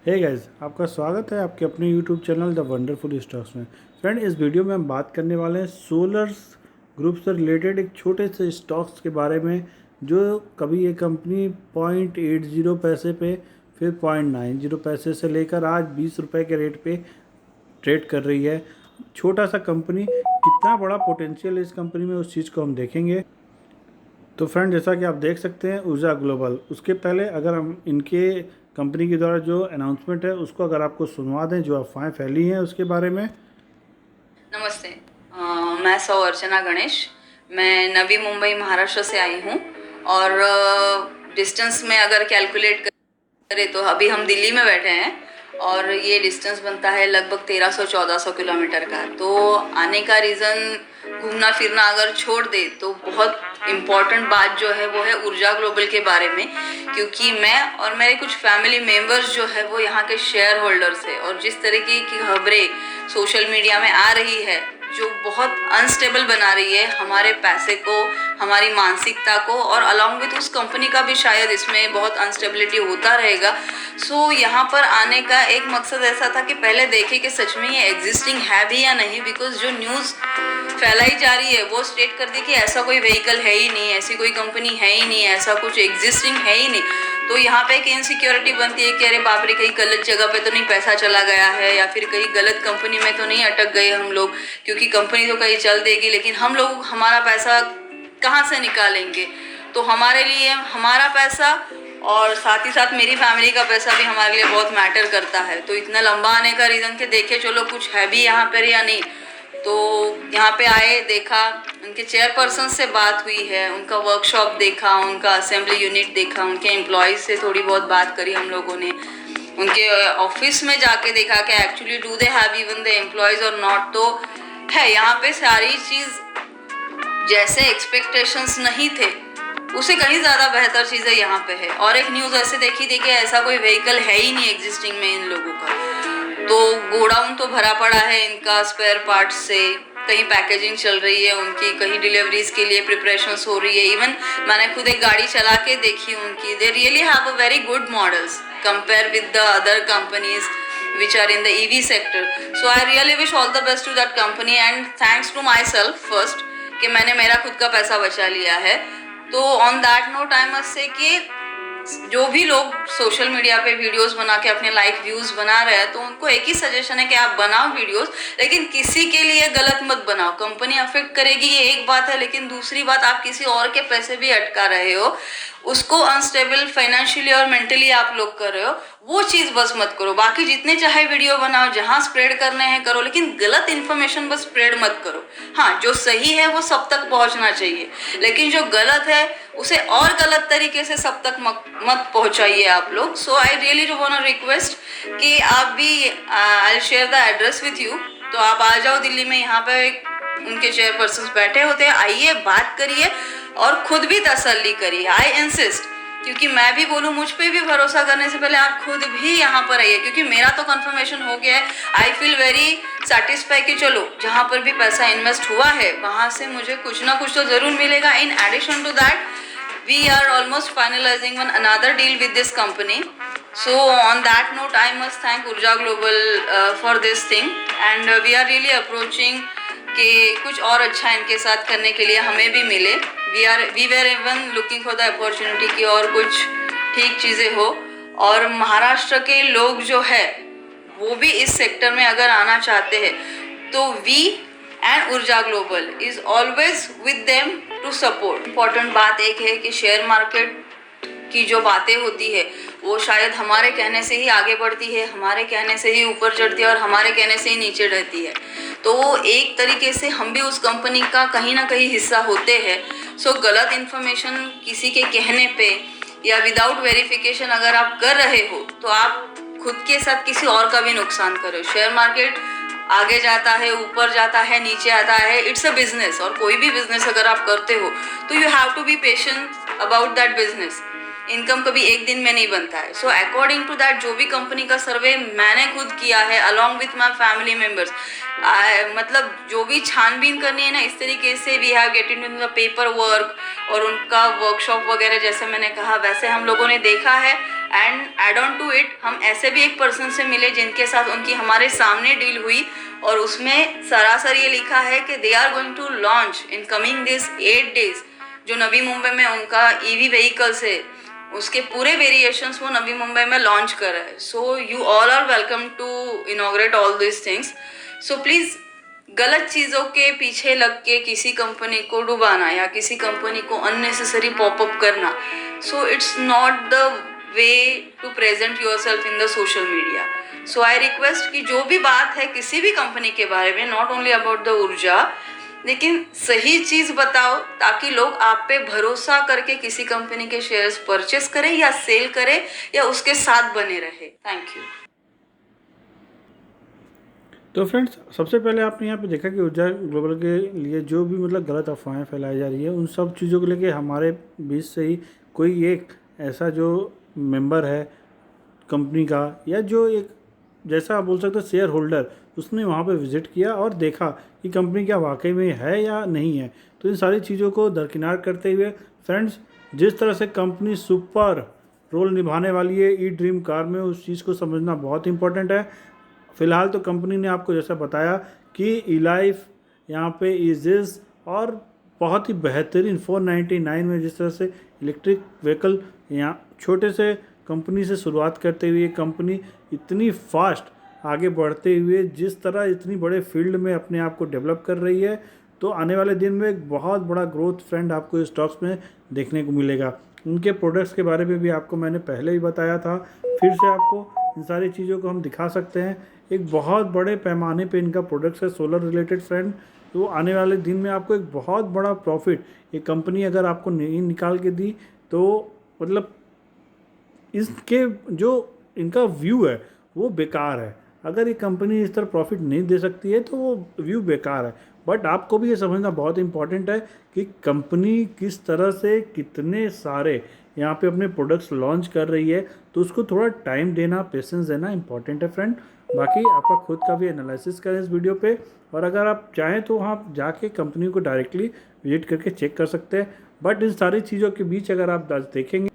Hey guys, आपका स्वागत है आपके अपने YouTube channel the wonderful stocks में। फ्रेंड, इस वीडियो में हम बात करने वाले हैं सोलर्स ग्रुप से रिलेटेड एक छोटे से स्टॉक्स के बारे में, जो कभी ये कंपनी 0.80 पैसे पे, फिर 0.90 पैसे से लेकर आज 20 रुपये के रेट पे ट्रेड कर रही है। छोटा सा कंपनी, कितना बड़ा पोटेंशियल है इस कंपनी में, उस चीज़ को हम देखेंगे। तो फ्रेंड, जैसा कि आप देख सकते हैं ऊर्जा ग्लोबल, उसके पहले अगर हम इनके कंपनी के द्वारा जो अनाउंसमेंट है उसको अगर आपको सुनवा दें, जो अफवाहें फैली हैं उसके बारे में। नमस्ते। मैं सौ अर्चना गणेश। मैं नवी मुंबई महाराष्ट्र से आई हूँ और डिस्टेंस में अगर कैलकुलेट करें तो अभी हम दिल्ली में बैठे हैं और ये डिस्टेंस बनता है लगभग 1300-1400 किलोमीटर का। तो आने का रीज़न घूमना फिरना अगर छोड़ दे तो बहुत इम्पॉर्टेंट बात जो है वो है ऊर्जा ग्लोबल के बारे में, क्योंकि मैं और मेरे कुछ फैमिली मेंबर्स जो है वो यहाँ के शेयर होल्डर्स है और जिस तरीके की खबरें सोशल मीडिया में आ रही है जो बहुत अनस्टेबल बना रही है हमारे पैसे को, हमारी मानसिकता को, और अलॉन्ग विथ उस कंपनी का भी शायद इसमें बहुत अनस्टेबिलिटी होता रहेगा। सो यहाँ पर आने का एक मकसद ऐसा था कि पहले देखें कि सच में ये एग्जिस्टिंग है भी या नहीं, बिकॉज जो न्यूज़ फैलाई जा रही है वो स्टेट कर दी कि ऐसा कोई व्हीकल है ही नहीं, ऐसी कोई कंपनी है ही नहीं, ऐसा कुछ एग्जिस्टिंग है ही नहीं। तो यहाँ पे एक इनसिक्योरिटी बनती है कि अरे बाप रे, कहीं गलत जगह पे तो नहीं पैसा चला गया है, या फिर कहीं गलत कंपनी में तो नहीं अटक गए हम लोग, क्योंकि कंपनी तो कहीं चल देगी लेकिन हम लोग हमारा पैसा कहाँ से निकालेंगे। तो हमारे लिए हमारा पैसा और साथ ही साथ मेरी फैमिली का पैसा भी हमारे लिए बहुत मैटर करता है। तो इतना लंबा आने का रीज़न कि देखे चलो कुछ है भी यहाँ पर या नहीं। तो यहाँ पे आए, देखा, उनके चेयरपर्सन से बात हुई है, उनका वर्कशॉप देखा, उनका असेंबली यूनिट देखा, उनके एम्प्लॉयज़ से थोड़ी बहुत बात करी हम लोगों ने, उनके ऑफिस में जाके देखा कि actually do they have even the employees और नॉट। तो है यहाँ पे सारी चीज़ जैसे एक्सपेक्टेशंस नहीं थे उसे कहीं ज़्यादा बेहतर चीज़ें यहाँ पे है। और एक न्यूज़ ऐसे देखी थी कि ऐसा कोई व्हीकल है ही नहीं एग्जिस्टिंग में इन लोगों का। तो गोडाउन तो भरा पड़ा है इनका स्पेयर पार्ट्स से, कहीं पैकेजिंग चल रही है उनकी, कहीं डिलीवरीज के लिए प्रिपरेशंस हो रही है। इवन मैंने खुद एक गाड़ी चला के देखी उनकी, they really have a very good models compare with the other companies which are in the EV sector. So I really wish all the best to that company and thanks to myself first कि मैंने मेरा खुद का पैसा बचा लिया है। तो on that note I must say कि जो भी लोग सोशल मीडिया पे वीडियोस बना के अपने लाइक व्यूज बना रहे हैं तो उनको एक ही सजेशन है कि आप बनाओ वीडियोस, लेकिन किसी के लिए गलत मत बनाओ। कंपनी अफेक्ट करेगी ये एक बात है, लेकिन दूसरी बात आप किसी और के पैसे भी अटका रहे हो, उसको अनस्टेबल फाइनेंशियली और मेंटली आप लोग कर रहे हो, वो चीज़ बस मत करो। बाकी जितने चाहे वीडियो बनाओ, जहाँ स्प्रेड करने हैं करो, लेकिन गलत इन्फॉर्मेशन बस स्प्रेड मत करो। हाँ, जो सही है वो सब तक पहुँचना चाहिए, लेकिन जो गलत है उसे और गलत तरीके से सब तक मत पहुँचाइए आप लोग। सो आई रियली वांट रिक्वेस्ट कि आप भी, I share the address with you, तो आप आ जाओ दिल्ली में। यहाँ पे उनके चेयरपर्सन बैठे होते हैं, आइए बात करिए और खुद भी तसल्ली करिए। आई इंसिस्ट, क्योंकि मैं भी बोलूँ, मुझ पे भी भरोसा करने से पहले आप खुद भी यहाँ पर आइए, क्योंकि मेरा तो कंफर्मेशन हो गया है। आई फील वेरी सेटिस्फाई कि चलो जहाँ पर भी पैसा इन्वेस्ट हुआ है वहाँ से मुझे कुछ ना कुछ तो ज़रूर मिलेगा। In addition to that we are almost finalizing one another deal with this company. So on that note I must thank Urja Global for this thing and we are really approaching कि कुछ और अच्छा इनके साथ करने के लिए हमें भी मिले। we were even looking for the opportunity कि और कुछ ठीक चीज़ें हो, और महाराष्ट्र के लोग जो है वो भी इस सेक्टर में अगर आना चाहते हैं तो we and Urja Global is always with them to support. Important बात एक है कि शेयर मार्केट की जो बातें होती है वो शायद हमारे कहने से ही आगे बढ़ती है, हमारे कहने से ही ऊपर चढ़ती है और हमारे कहने से ही नीचे रहती है। तो एक तरीके से हम भी उस कंपनी का कहीं ना कहीं हिस्सा होते हैं। सो गलत इन्फॉर्मेशन किसी के कहने पे या विदाउट वेरिफिकेशन अगर आप कर रहे हो तो आप खुद के साथ किसी और का भी नुकसान करो। शेयर मार्केट आगे जाता है, ऊपर जाता है, नीचे आता है, इट्स अ बिजनेस, और कोई भी बिजनेस अगर आप करते हो तो you have to be patient about that business. Income कभी एक दिन में नहीं बनता है। सो अकॉर्डिंग टू दैट जो भी कंपनी का सर्वे मैंने खुद किया है along with my family members, मतलब जो भी छानबीन करनी है ना, इस तरीके से we have get in the paper work और उनका वर्कशॉप वगैरह जैसे मैंने कहा वैसे हम लोगों ने देखा है। And add on to it हम ऐसे भी एक पर्सन से मिले जिनके साथ उनकी हमारे सामने डील हुई और उसमें सरासर ये लिखा है कि they are going to launch in coming this 8 days जो नवी मुंबई में उनका ईवी व्हीकल्स है उसके पूरे वेरिएशंस वो नवी मुंबई में लॉन्च कर रहा है। So you all are welcome to inaugurate all this things. So please गलत चीज़ों के पीछे लग के किसी कंपनी को डुबाना या किसी कंपनी को अननेसेसरी पॉपअप करना, so it's not the way to present yourself in the social media. So I request कि जो भी बात है किसी भी कंपनी के बारे में, नॉट ओनली अबाउट द ऊर्जा, लेकिन सही चीज़ बताओ ताकि लोग आप पे भरोसा करके किसी कंपनी के शेयर्स परचेस करें या सेल करें या उसके साथ बने रहे। Thank you. तो फ्रेंड्स, सबसे पहले आपने यहाँ पे देखा कि ऊर्जा ग्लोबल के लिए जो भी मतलब गलत अफवाहें फैलाई जा रही है उन सब चीज़ों को लेके हमारे बीच से ही कोई एक ऐसा जो मेंबर है कंपनी का या जो एक जैसा आप बोल सकते हो शेयर होल्डर, उसने वहाँ पे विज़िट किया और देखा कि कंपनी क्या वाकई में है या नहीं है। तो इन सारी चीज़ों को दरकिनार करते हुए फ्रेंड्स, जिस तरह से कंपनी सुपर रोल निभाने वाली है ई ड्रीम कार में, उस चीज़ को समझना बहुत इंपॉर्टेंट है। फ़िलहाल तो कंपनी ने आपको जैसा बताया कि ई लाइफ यहाँ पे ईजिस और बहुत ही बेहतरीन 499 में जिस तरह से इलेक्ट्रिक व्हीकल यहाँ छोटे से कंपनी से शुरुआत करते हुए कंपनी इतनी फास्ट आगे बढ़ते हुए जिस तरह इतनी बड़े फील्ड में अपने आप को डेवलप कर रही है, तो आने वाले दिन में एक बहुत बड़ा ग्रोथ फ्रेंड आपको इस स्टॉक्स में देखने को मिलेगा। उनके प्रोडक्ट्स के बारे में भी आपको मैंने पहले ही बताया था, फिर से आपको इन सारी चीज़ों को हम दिखा सकते हैं। एक बहुत बड़े पैमाने पे इनका प्रोडक्ट्स है सोलर रिलेटेड फ्रेंड, तो आने वाले दिन में आपको एक बहुत बड़ा प्रॉफिट ये कंपनी अगर आपको नहीं निकाल के दी तो मतलब इसके जो इनका व्यू है वो बेकार है। अगर ये कंपनी इस तरह प्रॉफिट नहीं दे सकती है तो वो व्यू बेकार है। बट आपको भी ये समझना बहुत इंपॉर्टेंट है कि कंपनी किस तरह से कितने सारे यहाँ पे अपने प्रोडक्ट्स लॉन्च कर रही है, तो उसको थोड़ा टाइम देना, पेशेंस देना इंपॉर्टेंट है फ्रेंड। बाकी आपका खुद का भी एनालिसिस करें इस वीडियो पे, और अगर आप चाहें तो आप जाके कंपनी को डायरेक्टली विजिट करके चेक कर सकते हैं। बट इन सारी चीज़ों के बीच अगर आप देखेंगे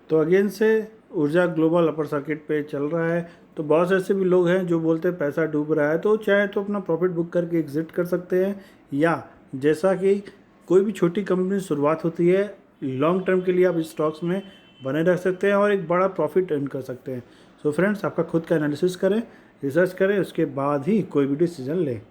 तो अगेन से ऊर्जा ग्लोबल अपर सर्किट पे चल रहा है। तो बहुत ऐसे भी लोग हैं जो बोलते हैं पैसा डूब रहा है, तो चाहे तो अपना प्रॉफिट बुक करके एग्जिट कर सकते हैं, या जैसा कि कोई भी छोटी कंपनी शुरुआत होती है लॉन्ग टर्म के लिए आप इस स्टॉक्स में बने रह सकते हैं और एक बड़ा प्रॉफिट अर्न कर सकते हैं। सो फ्रेंड्स, आपका खुद का एनालिसिस करें, रिसर्च करें, उसके बाद ही कोई भी डिसीजन लें।